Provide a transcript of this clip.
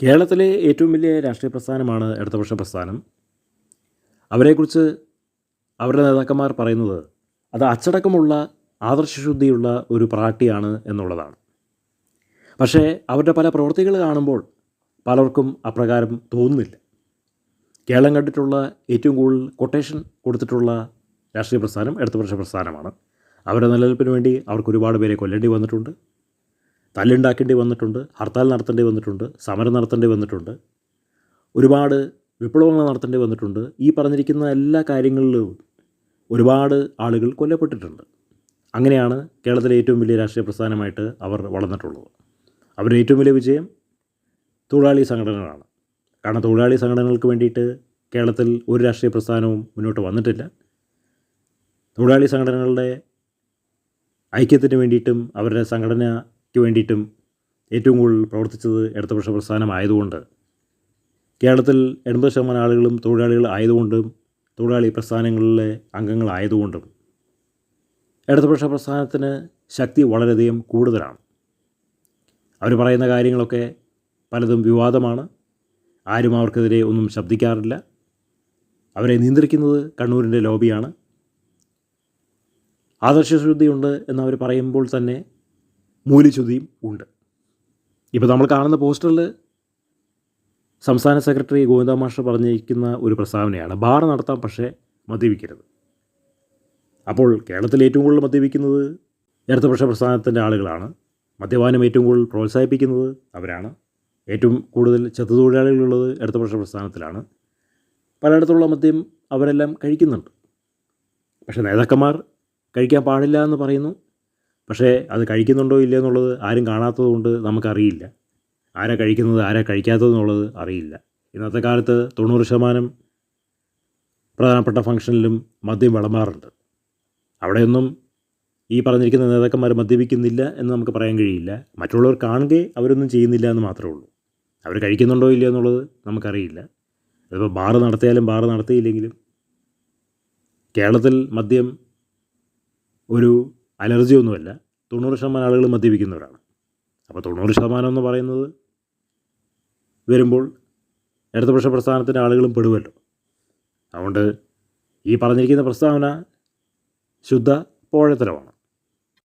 കേരളത്തിലെ ഏറ്റവും വലിയ രാഷ്ട്രീയ പ്രസ്ഥാനമാണ് ഇടതുപക്ഷ പ്രസ്ഥാനം. അവരെക്കുറിച്ച് അവരുടെ നേതാക്കന്മാർ പറയുന്നത് അത് അച്ചടക്കമുള്ള ആദർശശുദ്ധിയുള്ള ഒരു പാർട്ടിയാണ് എന്നുള്ളതാണ്. പക്ഷേ അവരുടെ പല പ്രവൃത്തികൾ കാണുമ്പോൾ പലർക്കും അപ്രകാരം തോന്നുന്നില്ല. കേരളം കണ്ടിട്ടുള്ള ഏറ്റവും കൂടുതൽ കൊട്ടേഷൻ കൊടുത്തിട്ടുള്ള രാഷ്ട്രീയ പ്രസ്ഥാനം ഇടതുപക്ഷ പ്രസ്ഥാനമാണ്. അവരുടെ നിലനിൽപ്പിന് വേണ്ടി അവർക്ക് ഒരുപാട് പേരെ കൊല്ലേണ്ടി വന്നിട്ടുണ്ട്, തല്ലുണ്ടാക്കേണ്ടി വന്നിട്ടുണ്ട്, ഹർത്താൽ നടത്തേണ്ടി വന്നിട്ടുണ്ട്, സമരം നടത്തേണ്ടി വന്നിട്ടുണ്ട്, ഒരുപാട് വിപ്ലവങ്ങൾ നടത്തേണ്ടി വന്നിട്ടുണ്ട്. ഈ പറഞ്ഞിരിക്കുന്ന എല്ലാ കാര്യങ്ങളിലും ഒരുപാട് ആളുകൾ കൊല്ലപ്പെട്ടിട്ടുണ്ട്. അങ്ങനെയാണ് കേരളത്തിലെ ഏറ്റവും വലിയ രാഷ്ട്രീയ പ്രസ്ഥാനമായിട്ട് അവർ വളർന്നിട്ടുള്ളത്. അവരുടെ ഏറ്റവും വലിയ വിജയം തൊഴിലാളി സംഘടനകളാണ്. കാരണം തൊഴിലാളി സംഘടനകൾക്ക് വേണ്ടിയിട്ട് കേരളത്തിൽ ഒരു രാഷ്ട്രീയ പ്രസ്ഥാനവും മുന്നോട്ട് വന്നിട്ടില്ല. തൊഴിലാളി സംഘടനകളുടെ ഐക്യത്തിന് വേണ്ടിയിട്ടും അവരുടെ സംഘടനയ്ക്ക് വേണ്ടിയിട്ടും ഏറ്റവും കൂടുതൽ പ്രവർത്തിച്ചത് ഇടതുപക്ഷ പ്രസ്ഥാനമായതുകൊണ്ട് കേരളത്തിൽ 80% ആളുകളും തൊഴിലാളികൾ ആയതുകൊണ്ടും തൊഴിലാളി പ്രസ്ഥാനങ്ങളിലെ അംഗങ്ങളായതുകൊണ്ടും ഇടതുപക്ഷ പ്രസ്ഥാനത്തിന് ശക്തി വളരെയധികം കൂടുതലാണ്. അവർ പറയുന്ന കാര്യങ്ങളൊക്കെ പലതും വിവാദമാണ്. ആരും അവർക്കെതിരെ ഒന്നും ശബ്ദിക്കാറില്ല. അവരെ നിയന്ത്രിക്കുന്നത് കണ്ണൂരിൻ്റെ ലോബിയാണ്. ആദർശശുദ്ധിയുണ്ട് എന്നവർ പറയുമ്പോൾ തന്നെ മൂല്യച്യുതിയും ഉണ്ട്. ഇപ്പോൾ നമ്മൾ കാണുന്ന പോസ്റ്ററിൽ സംസ്ഥാന സെക്രട്ടറി ഗോവിന്ദ മാസ്റ്റർ പറഞ്ഞിരിക്കുന്ന ഒരു പ്രസ്താവനയാണ്, ബാർ നടത്താം പക്ഷേ മദ്യപിക്കരുത്. അപ്പോൾ കേരളത്തിൽ ഏറ്റവും കൂടുതൽ മദ്യപിക്കുന്നത് ഇടതുപക്ഷ പ്രസ്ഥാനത്തിൻ്റെ ആളുകളാണ്. മദ്യപാനം ഏറ്റവും കൂടുതൽ പ്രോത്സാഹിപ്പിക്കുന്നത് അവരാണ്. ഏറ്റവും കൂടുതൽ ചെത്തുതൊഴിലാളികളുള്ളത് ഇടതുപക്ഷ പ്രസ്ഥാനത്തിലാണ്. പലയിടത്തുള്ള മദ്യം അവരെല്ലാം കഴിക്കുന്നുണ്ട്. പക്ഷേ നേതാക്കന്മാർ കഴിക്കാൻ പാടില്ല എന്ന് പറയുന്നു. പക്ഷേ അത് കഴിക്കുന്നുണ്ടോ ഇല്ല എന്നുള്ളത് ആരും കാണാത്തതുകൊണ്ട് നമുക്കറിയില്ല. ആരാ കഴിക്കുന്നത് ആരാ കഴിക്കാത്തതെന്നുള്ളത് അറിയില്ല. ഇന്നത്തെ കാലത്ത് 90% പ്രധാനപ്പെട്ട ഫംഗ്ഷനിലും മദ്യം വിളമ്പാറുണ്ട്. അവിടെയൊന്നും ഈ പറഞ്ഞിരിക്കുന്ന നേതാക്കന്മാർ മദ്യപിക്കുന്നില്ല എന്ന് നമുക്ക് പറയാൻ കഴിയില്ല. മറ്റുള്ളവർ കാണുകയെ അവരൊന്നും ചെയ്യുന്നില്ല എന്ന് മാത്രമേ ഉള്ളൂ. അവർ കഴിക്കുന്നുണ്ടോ ഇല്ല എന്നുള്ളത് നമുക്കറിയില്ല. അതിപ്പോൾ ബാർ നടത്തിയാലും ബാർ നടത്തിയില്ലെങ്കിലും കേരളത്തിൽ മദ്യം ഒരു അലർജിയൊന്നുമല്ല. 90% ആളുകൾ മദ്യപിക്കുന്നവരാണ്. അപ്പോൾ 90% എന്ന് പറയുന്നത് വരുമ്പോൾ ഇടതുപക്ഷ പ്രസ്ഥാനത്തിൻ്റെ ആളുകളും പെടുമല്ലോ. അതുകൊണ്ട് ഈ പറഞ്ഞിരിക്കുന്ന പ്രസ്താവന ശുദ്ധ പോഴത്തരമാണ്.